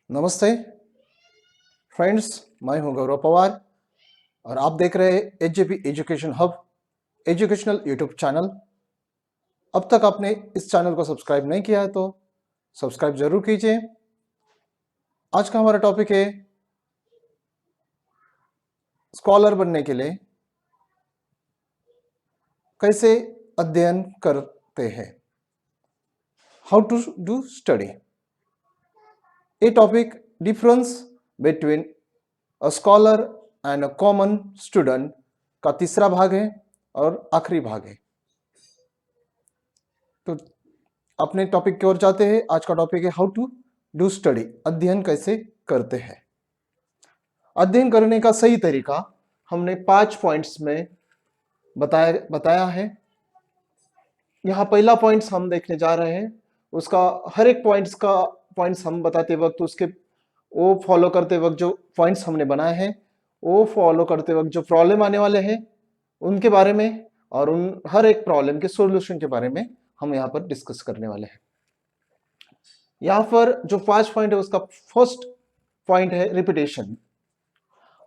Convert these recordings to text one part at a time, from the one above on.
नमस्ते फ्रेंड्स, मैं हूं गौरव पवार और आप देख रहे हैं HJP education hub educational YouTube channel. अब तक आपने इस चैनल को सब्सक्राइब नहीं किया है तो सब्सक्राइब जरूर कीजिए। आज का हमारा टॉपिक है स्कॉलर बनने के लिए कैसे अध्ययन करते हैं, हाउ टू डू स्टडी। ये topic difference between a scholar and a common student का तीसरा भाग है और आखिरी भाग है। तो अपने टॉपिक की ओर जाते हैं। आज का टॉपिक है हाउ टू डू स्टडी, अध्ययन कैसे करते हैं। अध्ययन करने का सही तरीका हमने 5 पॉइंट्स में बताया है। यहाँ पहला पॉइंट्स हम देखने जा रहे हैं। उसका हर एक पॉइंट्स हम बताते वक्त उसके वो फॉलो करते वक्त जो पॉइंट्स हमने बनाए हैं वो फॉलो करते वक्त जो प्रॉब्लम आने वाले हैं उनके बारे में और उन हर एक प्रॉब्लम के सॉल्यूशन के बारे में हम यहाँ पर डिस्कस करने वाले हैं। यहाँ पर जो 5 पॉइंट है उसका फर्स्ट पॉइंट है रिपीटेशन।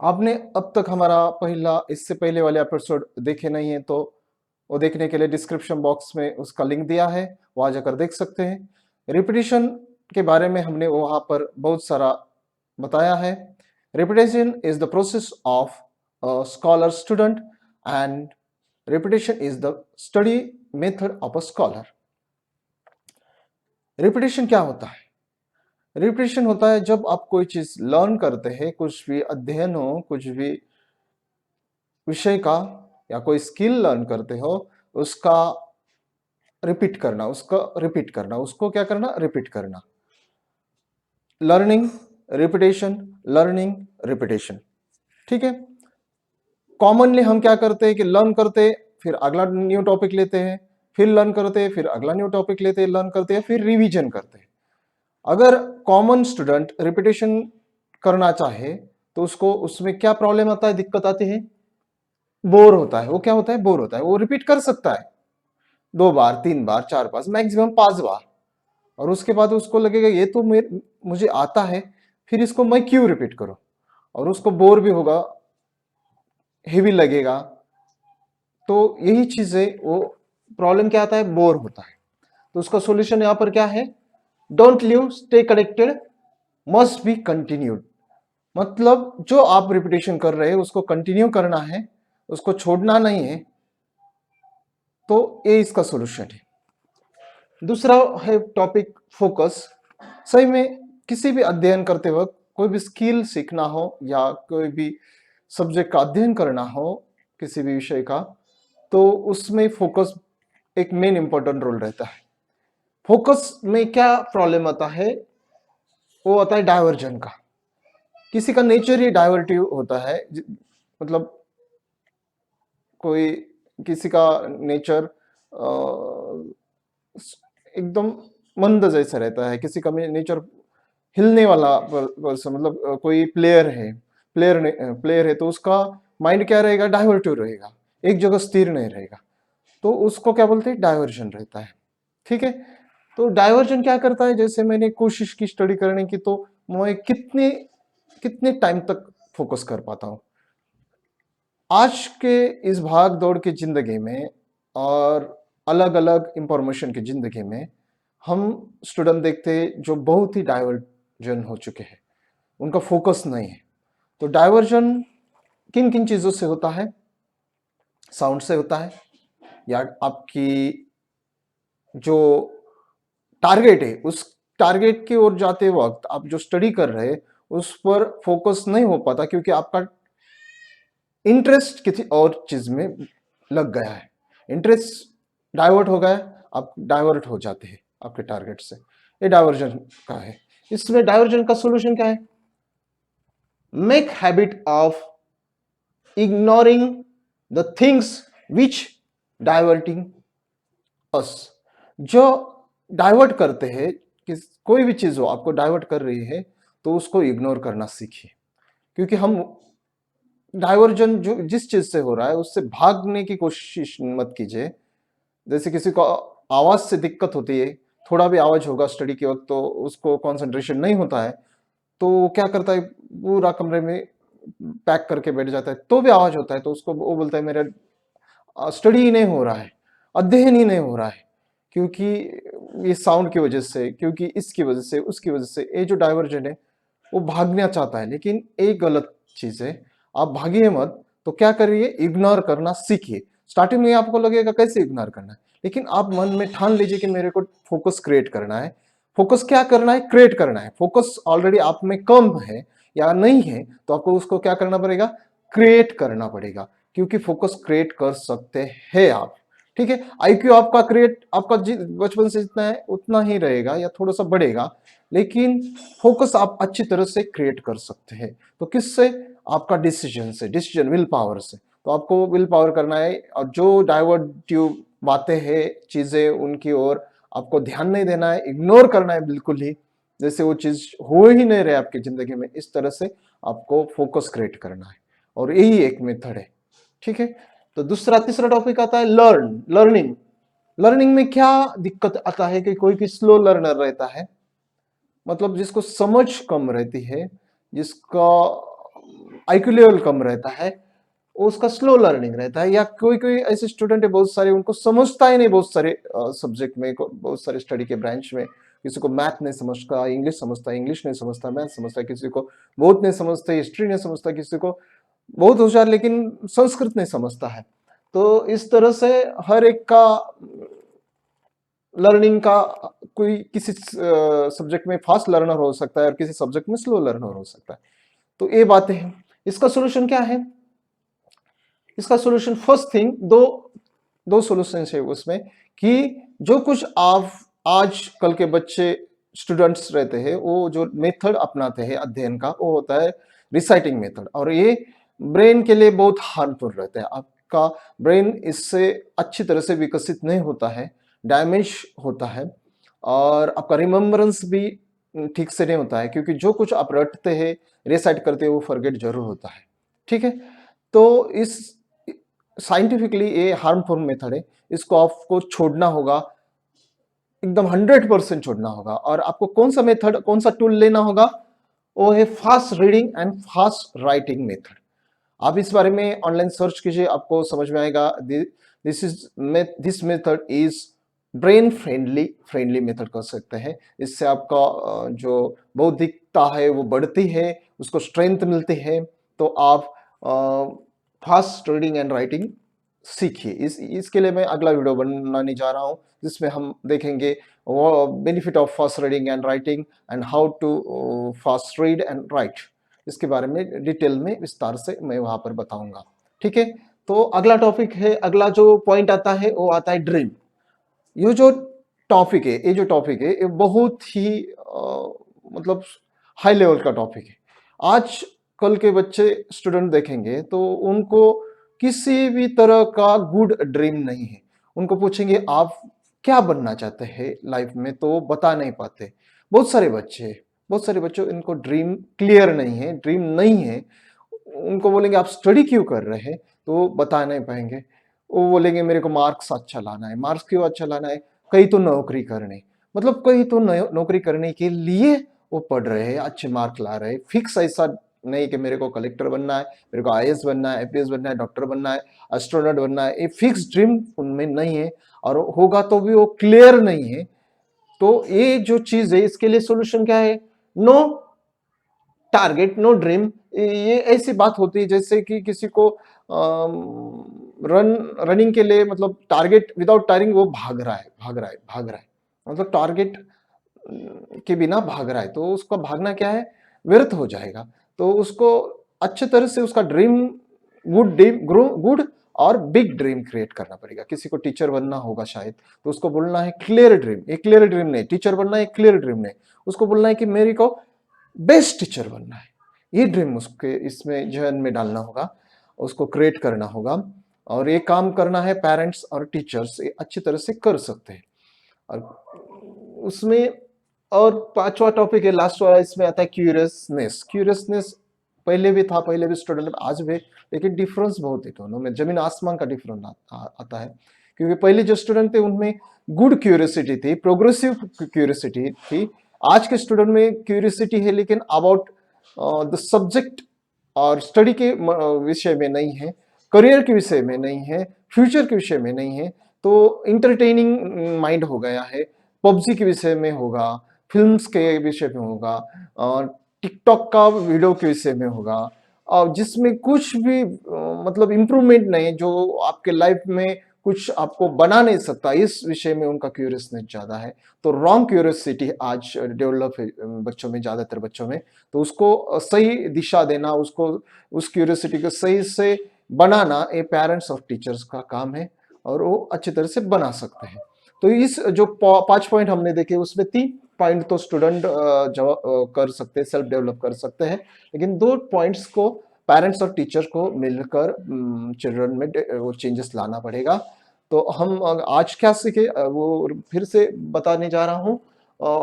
आपने अब तक हमारा इससे पहले वाले एपिसोड देखे नहीं है तो वो देखने के लिए डिस्क्रिप्शन बॉक्स में उसका लिंक दिया है, वहां जाकर देख सकते हैं। रिपीटेशन के बारे में हमने वहां पर बहुत सारा बताया है। Repetition is the process of a scholar student and repetition is the study method of a scholar. Repetition क्या होता है? रिपीटेशन होता है जब आप कोई चीज लर्न करते हैं, कुछ भी अध्ययन हो, कुछ भी विषय का या कोई स्किल लर्न करते हो, उसका रिपीट करना, उसको क्या करना? रिपीट करना। Learning, repetition, learning, repetition. ठीक है। कॉमनली हम क्या करते हैं कि लर्न करते फिर अगला न्यू टॉपिक लेते हैं, फिर लर्न करते फिर अगला न्यू टॉपिक लेते हैं, लर्न करते हैं, फिर रिवीजन करते हैं। अगर कॉमन स्टूडेंट रिपीटेशन करना चाहे तो उसको उसमें क्या प्रॉब्लम आता है, दिक्कत आती है? बोर होता है। वो क्या होता है? बोर होता है। वो रिपीट कर सकता है 2 बार, 3 बार, 4 बार, मैक्सिमम 5 बार, और उसके बाद उसको लगेगा ये तो मुझे आता है, फिर इसको मैं क्यों रिपीट करूं, और उसको बोर भी होगा, हेवी लगेगा। तो यही चीज है, वो प्रॉब्लम क्या आता है? बोर होता है। तो उसका सॉल्यूशन यहां पर क्या है? Don't leave, stay connected, must be continued. मतलब जो आप रिपीटेशन कर रहे हैं उसको कंटिन्यू करना है, उसको छोड़ना नहीं है। तो ये इसका सॉल्यूशन है। दूसरा है टॉपिक फोकस। सही में किसी भी अध्ययन करते वक्त कोई भी स्किल सीखना हो या कोई भी सब्जेक्ट का अध्ययन करना हो, किसी भी विषय का, तो उसमें फोकस एक मेन इंपॉर्टेंट रोल रहता है। फोकस में क्या प्रॉब्लम आता है? वो आता है डाइवर्जन का। किसी का नेचर ही डाइवर्टिव होता है। मतलब कोई किसी का नेचर एकदम मंद जैसा रहता है, किसी का नेचर हिलने वाला पर्सन। मतलब कोई प्लेयर है तो उसका माइंड क्या रहेगा? डाइवर्टिव रहेगा, एक जगह स्थिर नहीं रहेगा। तो उसको क्या बोलते हैं? डाइवर्जन रहता है। ठीक है। तो डाइवर्जन क्या करता है? जैसे मैंने कोशिश की स्टडी करने की, तो मैं कितने कितने टाइम तक फोकस कर पाता हूं। आज के इस भाग दौड़ की जिंदगी में और अलग अलग इंफॉर्मेशन की जिंदगी में हम स्टूडेंट देखते हैं जो बहुत ही डाइवर्जन हो चुके हैं, उनका फोकस नहीं है। तो डाइवर्जन किन किन चीजों से होता है? साउंड से होता है, या आपकी जो टारगेट है उस टारगेट की ओर जाते वक्त आप जो स्टडी कर रहे हैं उस पर फोकस नहीं हो पाता, क्योंकि आपका इंटरेस्ट किसी और चीज में लग गया है, इंटरेस्ट डाइवर्ट हो गया है, आप डाइवर्ट हो जाते हैं आपके टारगेट से। ये डाइवर्जन का है। इसमें डाइवर्जन का सॉल्यूशन क्या है? Make habit of ignoring the things which diverting us. जो डाइवर्ट करते हैं, कि कोई भी चीज हो आपको डाइवर्ट कर रही है तो उसको इग्नोर करना सीखिए। क्योंकि हम डाइवर्जन जो जिस चीज से हो रहा है उससे भागने की कोशिश मत कीजिए। जैसे किसी को आवाज से दिक्कत होती है, थोड़ा भी आवाज होगा स्टडी के वक्त तो उसको कंसंट्रेशन नहीं होता है, तो वो क्या करता है, पूरा कमरे में पैक करके बैठ जाता है, तो भी आवाज होता है तो उसको वो बोलता है मेरा स्टडी ही नहीं हो रहा है, अध्ययन ही नहीं हो रहा है, क्योंकि ये साउंड की वजह से, क्योंकि इसकी वजह से, उसकी वजह से, ये जो डाइवर्जन है वो भागना चाहता है, लेकिन एक गलत चीज है। आप भागिए मत, तो क्या करिए, इग्नोर करना सीखिए। स्टार्टिंग में आपको लगेगा कैसे इग्नोर करना है, लेकिन आप मन में ठान लीजिए कि मेरे को फोकस क्रिएट करना है। फोकस क्या करना है, क्रिएट करना है। फोकस ऑलरेडी आप में कम है या नहीं है, तो आपको उसको क्या करना पड़ेगा, क्रिएट करना पड़ेगा, क्योंकि फोकस क्रिएट कर सकते हैं आप। ठीक है, आईक्यू आपका क्रिएट, आपका बचपन से जितना है उतना ही रहेगा या थोड़ा सा बढ़ेगा, लेकिन फोकस आप अच्छी तरह से क्रिएट कर सकते हैं। तो किससे, आपका डिसीजन से, डिसीजन विल पावर से। तो आपको विल पावर करना है, और जो डाइवर्टिव बातें हैं, चीजें, उनकी ओर आपको ध्यान नहीं देना है, इग्नोर करना है बिल्कुल ही, जैसे वो चीज हो ही नहीं रहे आपकी जिंदगी में। इस तरह से आपको फोकस क्रिएट करना है, और यही एक मेथड है। ठीक है, तो दूसरा तीसरा टॉपिक आता है लर्निंग। लर्निंग में क्या दिक्कत आता है कि कोई भी स्लो लर्नर रहता है, मतलब जिसको समझ कम रहती है, जिसका आईक्यू लेवल कम रहता है, वो उसका स्लो लर्निंग रहता है। या कोई कोई ऐसे स्टूडेंट है बहुत सारे, उनको समझता ही नहीं बहुत सारे सब्जेक्ट में, बहुत सारे स्टडी के ब्रांच में। किसी को मैथ नहीं समझता, इंग्लिश समझता, इंग्लिश नहीं समझता, मैथ समझता, किसी को बहुत नहीं समझता, हिस्ट्री नहीं समझता, किसी को बहुत होशियार लेकिन संस्कृत नहीं समझता है। तो इस तरह से हर एक का लर्निंग का, कोई किसी सब्जेक्ट में फास्ट लर्नर हो सकता है और किसी सब्जेक्ट में स्लो लर्नर हो सकता है। तो ये बातें हैं। इसका सॉल्यूशन क्या है, इसका सॉल्यूशन फर्स्ट थिंग, दो दो सॉल्यूशन है उसमें, कि जो कुछ आप आज कल के बच्चे स्टूडेंट्स रहते हैं, वो जो मेथड अपनाते हैं अध्ययन का, वो होता है रिसाइटिंग मेथड। और ये ब्रेन के लिए बहुत हार्मफुल रहता है। आपका ब्रेन इससे अच्छी तरह से विकसित नहीं होता है, डैमेज होता है, और आपका रिमेम्बरेंस भी ठीक से नहीं होता है, क्योंकि जो कुछ आप रटते हैं, रिसाइट करते हैं, वो फॉरगेट जरूर होता है। ठीक है, तो इस साइंटिफिकली ये हार्मफुल मेथड है, इसको आपको छोड़ना होगा, एकदम 100% छोड़ना होगा। और आपको कौन सा मेथड, कौन सा टूल लेना होगा, वो है fast reading and fast writing method. आप इस बारे में ऑनलाइन सर्च कीजिए, आपको समझ में आएगा। This method is brain friendly method कर सकते हैं। इससे आपका जो बौद्धिकता है वो बढ़ती है, उसको स्ट्रेंथ मिलती है। तो आप फास्ट रीडिंग एंड राइटिंग सीखिए। इसके लिए मैं अगला वीडियो बनाने जा रहा हूँ, जिसमें हम देखेंगे वो benefit of fast reading and writing, and how to fast read and write. इसके बारे में डिटेल में विस्तार से मैं वहां पर बताऊंगा। ठीक है, तो अगला टॉपिक है, अगला जो पॉइंट आता है वो आता है ड्रीम। ये जो टॉपिक है, ये जो टॉपिक है, ये बहुत ही मतलब हाई लेवल का टॉपिक है। आज कल के बच्चे स्टूडेंट देखेंगे तो उनको किसी भी तरह का गुड ड्रीम नहीं है। उनको पूछेंगे आप क्या बनना चाहते हैं लाइफ में, तो वो बता नहीं पाते। बहुत सारे बच्चों इनको ड्रीम क्लियर नहीं है, ड्रीम नहीं है। उनको बोलेंगे आप स्टडी क्यों कर रहे हैं, तो वो बता नहीं पाएंगे। वो बोलेंगे मेरे को मार्क्स अच्छा लाना है। मार्क्स क्यों अच्छा लाना है, कहीं तो नौकरी करने, मतलब कहीं तो नौकरी करने के लिए वो पढ़ रहे हैं, अच्छे मार्क ला रहे हैं। फिक्स ऐसा नहीं कि मेरे को कलेक्टर बनना है, मेरे को आईएएस बनना है, आईपीएस बनना है, डॉक्टर बनना है, एस्ट्रोनॉट बनना है, ये फिक्स ड्रीम उनमें नहीं है, और होगा तो भी वो क्लियर नहीं है। तो ये जो चीज है, इसके लिए सॉल्यूशन क्या है, नो टारगेट नो ड्रीम। ये ऐसी बात होती है जैसे कि किसी को रनिंग के लिए, मतलब टारगेट विदाउट टारगेट वो भाग रहा है, मतलब टारगेट के बिना भाग रहा है, तो उसका भागना क्या है, व्यर्थ हो जाएगा। तो उसको अच्छे तरह से उसका ड्रीम, गुड और बिग ड्रीम क्रिएट करना पड़ेगा। किसी को टीचर बनना होगा शायद, तो उसको बोलना है क्लियर ड्रीम। एक क्लियर ड्रीम नहीं, टीचर बनना है क्लियर ड्रीम नहीं, उसको बोलना है कि मेरे को बेस्ट टीचर बनना है। ये ड्रीम उसके इसमें जहन में डालना होगा, उसको क्रिएट करना होगा। और ये काम करना है पेरेंट्स और टीचर्स अच्छी तरह से कर सकते हैं। और उसमें और पांचवा टॉपिक है, लास्ट वाला, इसमें आता है क्यूरियसनेस। क्यूरियसनेस पहले भी था, पहले भी स्टूडेंट, आज भी, लेकिन डिफरेंस बहुत है दोनों में, जमीन आसमान का डिफरेंस आता है। क्योंकि पहले जो स्टूडेंट थे उनमें गुड क्यूरियोसिटी थी, प्रोग्रेसिव क्यूरियोसिटी थी, आज के स्टूडेंट में क्यूरियोसिटी है, लेकिन अबाउट द सब्जेक्ट और स्टडी के विषय में नहीं है, करियर के विषय में नहीं है, फ्यूचर के विषय में नहीं है। तो इंटरटेनिंग माइंड हो गया है, पबजी के विषय में होगा, फिल्म्स के विषय में होगा, टिकटॉक का वीडियो के विषय में होगा, और जिसमें कुछ भी मतलब इम्प्रूवमेंट नहीं, जो आपके लाइफ में कुछ आपको बना नहीं सकता, इस विषय में उनका क्यूरियसनेस ज़्यादा है। तो रॉन्ग क्यूरियोसिटी आज डेवलप है बच्चों में, ज़्यादातर बच्चों में। तो उसको सही दिशा देना, उसको उस क्यूरियोसिटी को सही से बनाना ये पेरेंट्स और टीचर्स का काम है, और वो अच्छी तरह से बना सकते हैं। तो इस जो 5 पॉइंट हमने देखे, उसमें 3 पॉइंट तो स्टूडेंट कर सकते हैं, सेल्फ डेवलप कर सकते हैं, लेकिन 2 पॉइंट्स को पेरेंट्स और टीचर को मिलकर चिल्ड्रन में वो चेंजेस लाना पड़ेगा। तो हम आज क्या सीखे वो फिर से बताने जा रहा हूँ।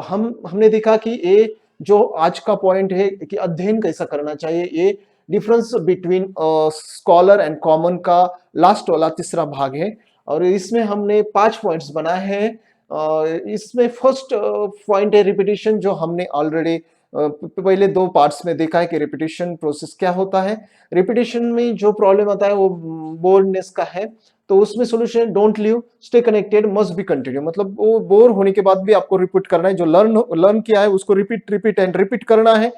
हमने देखा कि ये जो आज का पॉइंट है कि अध्ययन कैसा करना चाहिए, ये difference between scholar and common का लास्ट वाला तीसरा भाग है, और इसमें हमने 5 पॉइंट्स बनाए हैं। इसमें फर्स्ट पॉइंट है रिपीटिशन, जो हमने ऑलरेडी पहले 2 पार्ट्स में देखा है कि रिपीटिशन प्रोसेस क्या होता है। रिपीटिशन में जो प्रॉब्लम आता है वो बोर्डनेस का है, तो उसमें solution don't leave, stay connected, must be continue. मतलब वो बोर होने के बाद भी आपको रिपीट करना है, जो लर्न किया है उसको रिपीट रिपीट एंड रिपीट करना है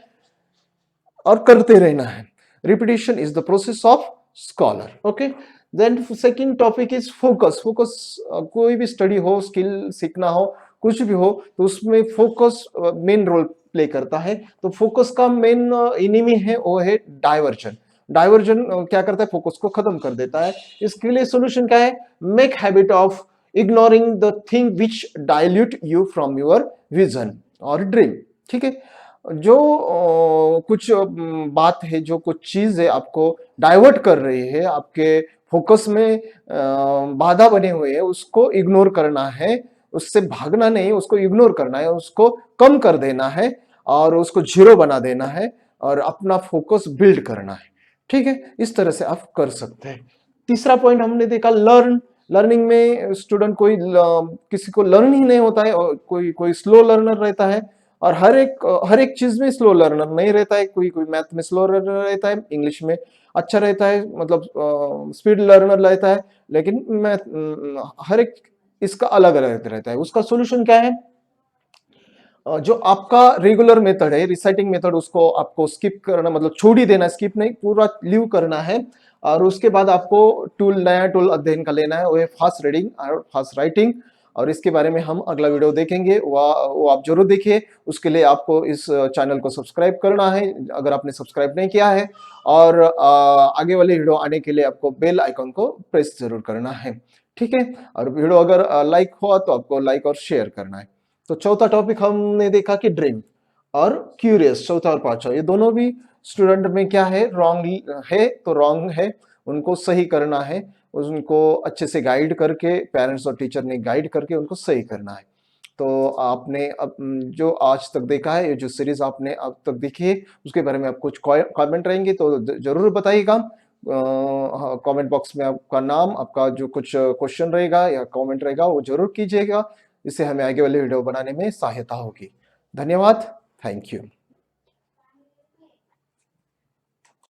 और करते रहना है। Repetition is the process of scholar. Okay, then second topic is focus. Focus कोई भी स्टडी हो, स्किल सीखना हो, कुछ भी हो, तो उसमें फोकस मेन रोल प्ले करता है। तो फोकस का मेन इनिमी है वो है डाइवर्जन। डाइवर्जन क्या करता है, फोकस को खत्म कर देता है। इसके लिए सोल्यूशन क्या है, make habit of ignoring the thing which dilute you from your vision और ड्रीम। ठीक है, जो कुछ बात है, जो कुछ चीज है आपको डाइवर्ट कर रही है, आपके फोकस में बाधा बने हुए है, उसको इग्नोर करना है, उससे भागना नहीं, उसको इग्नोर करना है, उसको कम कर देना है और उसको जीरो बना देना है और अपना फोकस बिल्ड करना है। ठीक है, इस तरह से आप कर सकते हैं। तीसरा पॉइंट हमने देखा लर्न। लर्निंग में स्टूडेंट किसी को लर्न ही नहीं होता है, और कोई स्लो लर्नर रहता है, और हर एक चीज में स्लो लर्नर नहीं रहता है। कोई कोई मैथ में स्लो लर्नर रहता है, इंग्लिश में अच्छा रहता है, मतलब स्पीड लर्नर रहता है, लेकिन मैथ हर एक इसका अलग अलग रहता है। उसका सोल्यूशन क्या है, जो आपका रेगुलर मेथड है, रिसाइटिंग मेथड, उसको आपको स्किप करना, मतलब छोड़ ही देना, स्किप नहीं, पूरा लीव करना है। और उसके बाद आपको नया टूल अध्ययन का लेना है, वो है फास्ट रीडिंग और फास्ट राइटिंग। और इसके बारे में हम अगला वीडियो देखेंगे, वो आप जरूर देखिए। उसके लिए आपको इस चैनल को सब्सक्राइब करना है अगर आपने सब्सक्राइब नहीं किया है, और आगे वाले वीडियो आने के लिए आपको बेल आइकन को प्रेस जरूर करना है। ठीक है, और वीडियो अगर लाइक हुआ तो आपको लाइक और शेयर करना है। तो चौथा टॉपिक हमने देखा कि ड्रीम और क्यूरियस, चौथा और पांचवा, ये दोनों भी स्टूडेंट में क्या है, रॉन्ग है, तो रॉन्ग है, उनको सही करना है, उनको अच्छे से गाइड करके, पेरेंट्स और टीचर ने गाइड करके उनको सही करना है। तो आपने अब जो आज तक देखा है, ये जो सीरीज आपने अब तक देखी है, उसके बारे में आप कुछ कमेंट रहेंगे तो जरूर बताइएगा। कमेंट बॉक्स में आपका नाम, आपका जो कुछ क्वेश्चन रहेगा या कमेंट रहेगा वो जरूर कीजिएगा। इससे हमें आगे वाले वीडियो बनाने में सहायता होगी। धन्यवाद, थैंक यू।